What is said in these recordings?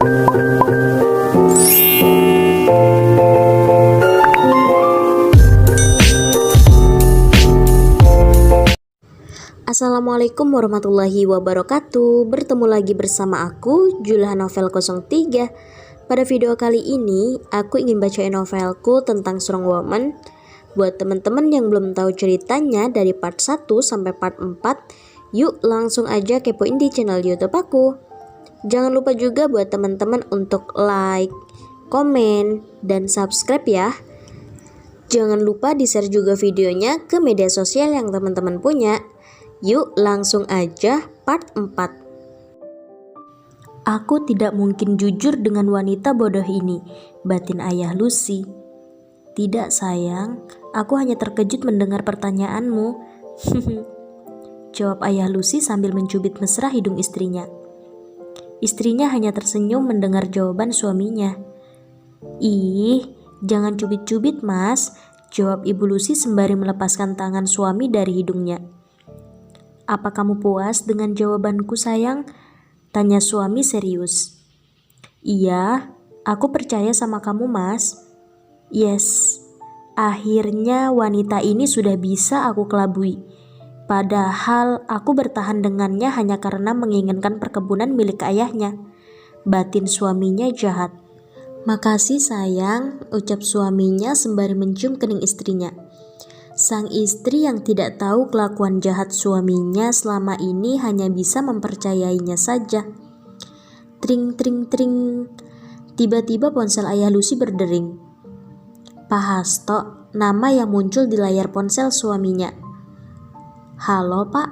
Assalamualaikum warahmatullahi wabarakatuh. Bertemu lagi bersama aku, Julha Novel 03. Pada video kali ini, aku ingin bacain novelku tentang Strong Woman. Buat teman-teman yang belum tahu ceritanya dari part 1 sampai part 4, yuk langsung aja kepoin di channel YouTube aku. Jangan lupa juga buat teman-teman untuk like, komen, dan subscribe ya. Jangan lupa di-share juga videonya ke media sosial yang teman-teman punya. Yuk langsung aja part 4. Aku tidak mungkin jujur dengan wanita bodoh ini, batin ayah Lucy. Tidak sayang, aku hanya terkejut mendengar pertanyaanmu. Jawab ayah Lucy sambil mencubit mesra hidung istrinya. Istrinya hanya tersenyum mendengar jawaban suaminya. Ih, jangan cubit-cubit mas, jawab ibu Lucy sembari melepaskan tangan suami dari hidungnya. Apa kamu puas dengan jawabanku sayang? Tanya suami serius. Iya, aku percaya sama kamu mas. Yes, akhirnya wanita ini sudah bisa aku kelabui. Padahal aku bertahan dengannya hanya karena menginginkan perkebunan milik ayahnya. Batin suaminya jahat. Makasih sayang, ucap suaminya sembari mencium kening istrinya. Sang istri yang tidak tahu kelakuan jahat suaminya selama ini hanya bisa mempercayainya saja. Tring tring tring. Tiba-tiba ponsel ayah Lucy berdering. Pak Hasto, nama yang muncul di layar ponsel suaminya. Halo Pak,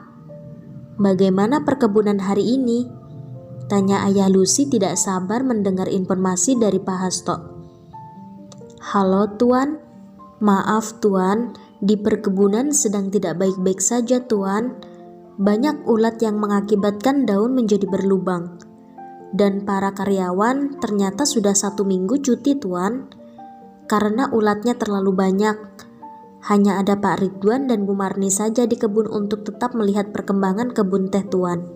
bagaimana perkebunan hari ini? Tanya ayah Lucy tidak sabar mendengar informasi dari Pak Hasto. Halo Tuan, maaf Tuan, di perkebunan sedang tidak baik-baik saja Tuan. Banyak ulat yang mengakibatkan daun menjadi berlubang. Dan para karyawan ternyata sudah 1 minggu cuti Tuan. Karena ulatnya terlalu banyak. Hanya ada Pak Ridwan dan Bu Marni saja di kebun untuk tetap melihat perkembangan kebun teh Tuan.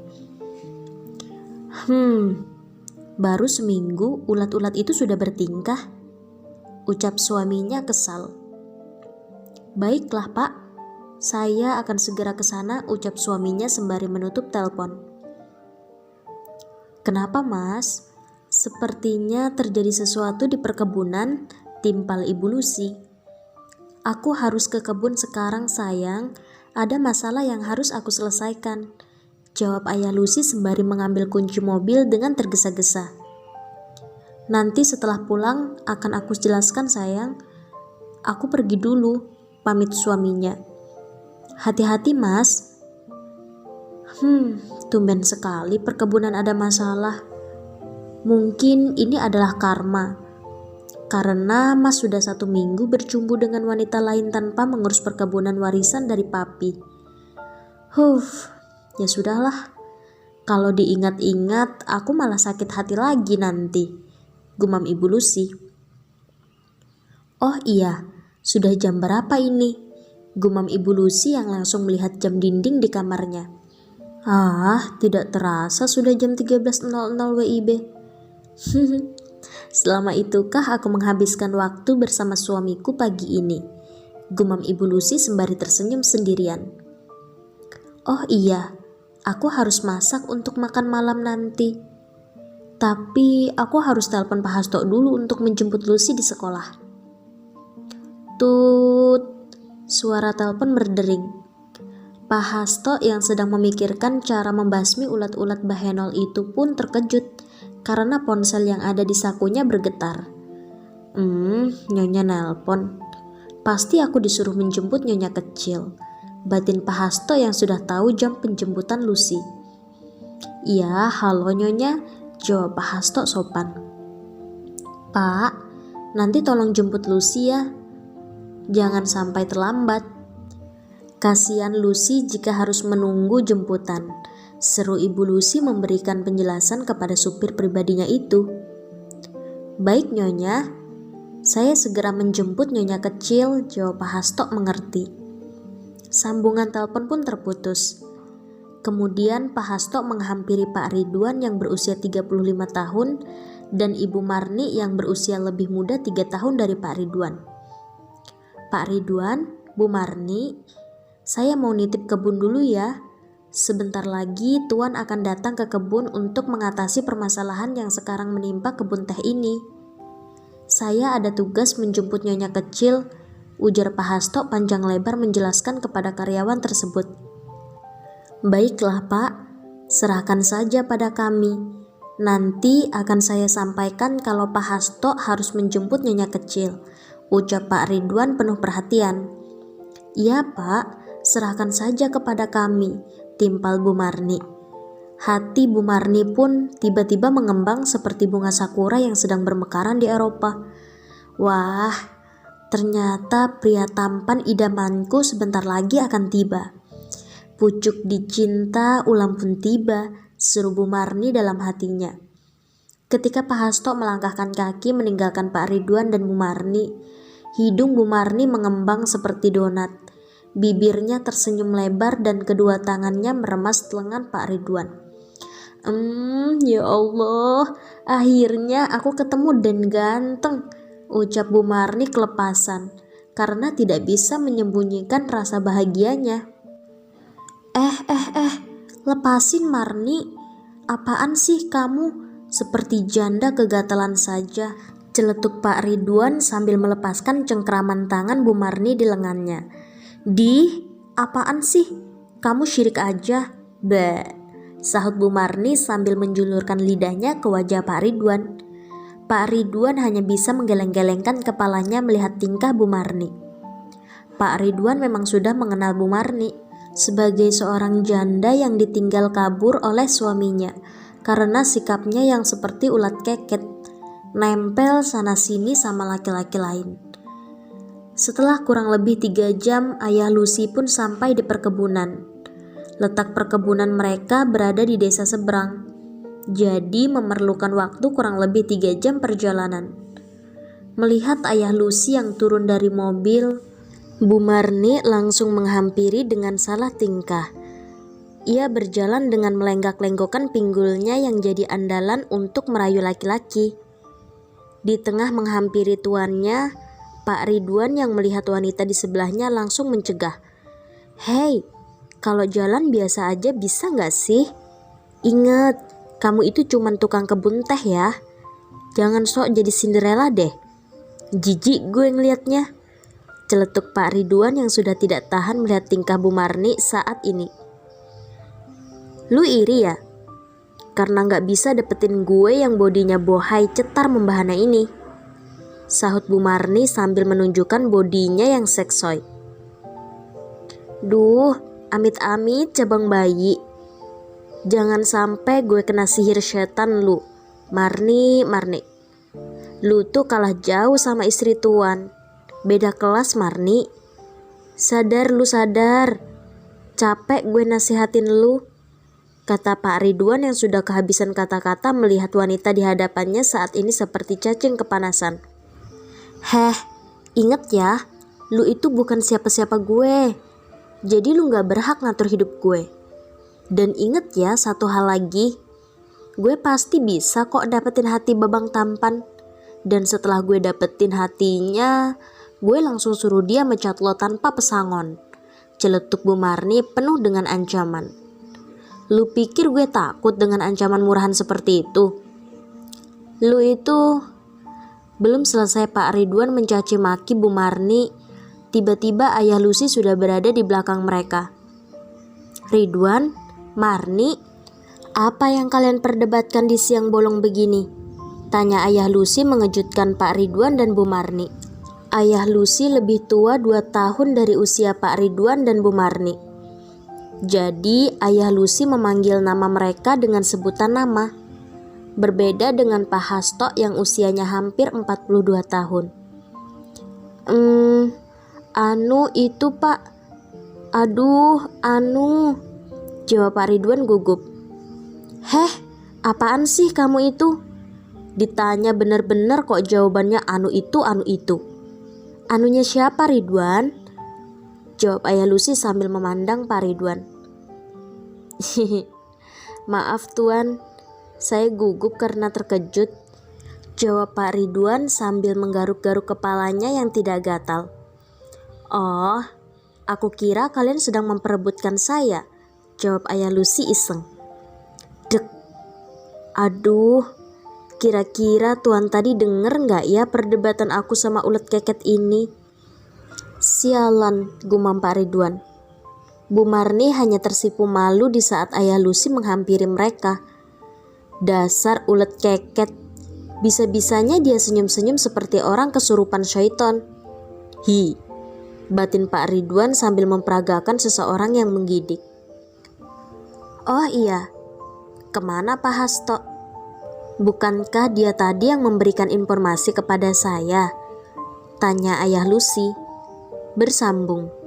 Baru seminggu ulat-ulat itu sudah bertingkah. Ucap suaminya kesal. Baiklah Pak, saya akan segera ke sana, ucap suaminya sembari menutup telepon. Kenapa Mas? Sepertinya terjadi sesuatu di perkebunan, timpal Ibu Lucy. Aku harus ke kebun sekarang sayang, ada masalah yang harus aku selesaikan, jawab ayah Lucy sembari mengambil kunci mobil dengan tergesa-gesa. Nanti setelah pulang akan aku jelaskan sayang, aku pergi dulu, pamit suaminya. Hati-hati mas. Tumben sekali perkebunan ada masalah. Mungkin ini adalah karma. Karena mas sudah 1 minggu bercumbu dengan wanita lain tanpa mengurus perkebunan warisan dari papi. Ya sudahlah. Kalau diingat-ingat aku malah sakit hati lagi nanti, gumam Ibu Lucy. Oh iya, sudah jam berapa ini? Gumam Ibu Lucy yang langsung melihat jam dinding di kamarnya. Tidak terasa sudah jam 13.00 WIB. Selama itukah aku menghabiskan waktu bersama suamiku pagi ini? Gumam Ibu Lucy sembari tersenyum sendirian. Oh iya, aku harus masak untuk makan malam nanti. Tapi aku harus telepon Pak Hasto dulu untuk menjemput Lucy di sekolah. Tut, suara telepon berdering. Pak Hasto yang sedang memikirkan cara membasmi ulat-ulat bahenol itu pun terkejut karena ponsel yang ada di sakunya bergetar. Nyonya nelpon. Pasti aku disuruh menjemput nyonya kecil, batin Pak Hasto yang sudah tahu jam penjemputan Lucy. Iya, halo nyonya, jawab Pak Hasto sopan. Pak, nanti tolong jemput Lucy ya. Jangan sampai terlambat. Kasihan Lucy jika harus menunggu jemputan, seru Ibu Lucy memberikan penjelasan kepada supir pribadinya itu. Baik nyonya, saya segera menjemput nyonya kecil, jawab Pak Hasto mengerti. Sambungan telepon pun terputus. Kemudian Pak Hasto menghampiri Pak Ridwan yang berusia 35 tahun dan Ibu Marni yang berusia lebih muda 3 tahun dari Pak Ridwan. Pak Ridwan, Bu Marni, saya mau nitip kebun dulu ya. Sebentar lagi Tuan akan datang ke kebun untuk mengatasi permasalahan yang sekarang menimpa kebun teh ini. Saya ada tugas menjemput nyonya kecil, ujar Pak Hasto panjang lebar menjelaskan kepada karyawan tersebut. Baiklah Pak, serahkan saja pada kami. Nanti akan saya sampaikan kalau Pak Hasto harus menjemput nyonya kecil, ucap Pak Ridwan penuh perhatian. Iya Pak, serahkan saja kepada kami, timpal Bu Marni. Hati Bu Marni pun tiba-tiba mengembang seperti bunga sakura yang sedang bermekaran di Eropa. Wah, ternyata pria tampan idamanku sebentar lagi akan tiba. Pucuk dicinta ulang pun tiba, seru Bu Marni dalam hatinya. Ketika Pak Hasto melangkahkan kaki meninggalkan Pak Ridwan dan Bu Marni, hidung Bu Marni mengembang seperti donat. Bibirnya tersenyum lebar dan kedua tangannya meremas lengan Pak Ridwan. Ya Allah, akhirnya aku ketemu Den ganteng, ucap Bu Marni kelepasan, karena tidak bisa menyembunyikan rasa bahagianya. Lepasin Marni, apaan sih kamu? Seperti janda kegatalan saja, celetuk Pak Ridwan sambil melepaskan cengkraman tangan Bu Marni di lengannya. Apaan sih? Kamu syirik aja. Bah, sahut Bu Marni sambil menjulurkan lidahnya ke wajah Pak Ridwan. Pak Ridwan hanya bisa menggeleng-gelengkan kepalanya melihat tingkah Bu Marni. Pak Ridwan memang sudah mengenal Bu Marni sebagai seorang janda yang ditinggal kabur oleh suaminya karena sikapnya yang seperti ulat keket, nempel sana-sini sama laki-laki lain. Setelah kurang lebih 3 jam, ayah Lucy pun sampai di perkebunan. Letak perkebunan mereka berada di desa seberang, jadi memerlukan waktu kurang lebih 3 jam perjalanan. Melihat ayah Lucy yang turun dari mobil, Bu Marni langsung menghampiri dengan salah tingkah. Ia berjalan dengan melenggak-lenggokkan pinggulnya yang jadi andalan untuk merayu laki-laki. Di tengah menghampiri tuannya, Pak Ridwan yang melihat wanita di sebelahnya langsung mencegah. Hei, kalau jalan biasa aja bisa gak sih? Ingat, kamu itu cuman tukang kebun teh ya. Jangan sok jadi Cinderella deh. Jijik gue ngeliatnya, celetuk Pak Ridwan yang sudah tidak tahan melihat tingkah Bu Marni saat ini. Lu iri ya? Karena gak bisa dapetin gue yang bodinya bohai cetar membahana ini, sahut Bu Marni sambil menunjukkan bodinya yang seksoi. Duh, amit-amit cabang bayi. Jangan sampai gue kena sihir setan lu, Marni. Lu tuh kalah jauh sama istri tuan. Beda kelas Marni. Sadar lu, sadar. Capek gue nasihatin lu, kata Pak Ridwan yang sudah kehabisan kata-kata melihat wanita di hadapannya saat ini seperti cacing kepanasan. Inget ya, lu itu bukan siapa-siapa gue. Jadi lu gak berhak ngatur hidup gue. Dan inget ya satu hal lagi, gue pasti bisa kok dapetin hati babang tampan. Dan setelah gue dapetin hatinya, gue langsung suruh dia mecat lo tanpa pesangon, celetuk Bu Marni penuh dengan ancaman. Lu pikir gue takut dengan ancaman murahan seperti itu? Lu itu... Belum selesai Pak Ridwan mencaci maki Bu Marni, tiba-tiba ayah Lucy sudah berada di belakang mereka. Ridwan, Marni, apa yang kalian perdebatkan di siang bolong begini? Tanya ayah Lucy mengejutkan Pak Ridwan dan Bu Marni. Ayah Lucy lebih tua 2 tahun dari usia Pak Ridwan dan Bu Marni. Jadi ayah Lucy memanggil nama mereka dengan sebutan nama. Berbeda dengan Pak Hasto yang usianya hampir 42 tahun. Anu itu Pak. Aduh, anu, jawab Pak Ridwan gugup. Apaan sih kamu itu? Ditanya bener-bener kok jawabannya anu itu. Anunya siapa Ridwan? Jawab ayah Lucy sambil memandang Pak Ridwan. Maaf tuan, saya gugup karena terkejut. Jawab Pak Ridwan sambil menggaruk-garuk kepalanya yang tidak gatal. Oh, aku kira kalian sedang memperebutkan saya, jawab Ayah Lucy iseng. Dek, aduh, kira-kira Tuan tadi denger gak ya perdebatan aku sama ulet keket ini? Sialan, gumam Pak Ridwan. Bu Marni hanya tersipu malu di saat Ayah Lucy menghampiri mereka. Dasar ulet keket, bisa-bisanya dia senyum-senyum seperti orang kesurupan syaiton. Hi, batin Pak Ridwan sambil memperagakan seseorang yang menggidik. Oh iya, kemana Pak Hasto? Bukankah dia tadi yang memberikan informasi kepada saya? Tanya Ayah Lucy. Bersambung.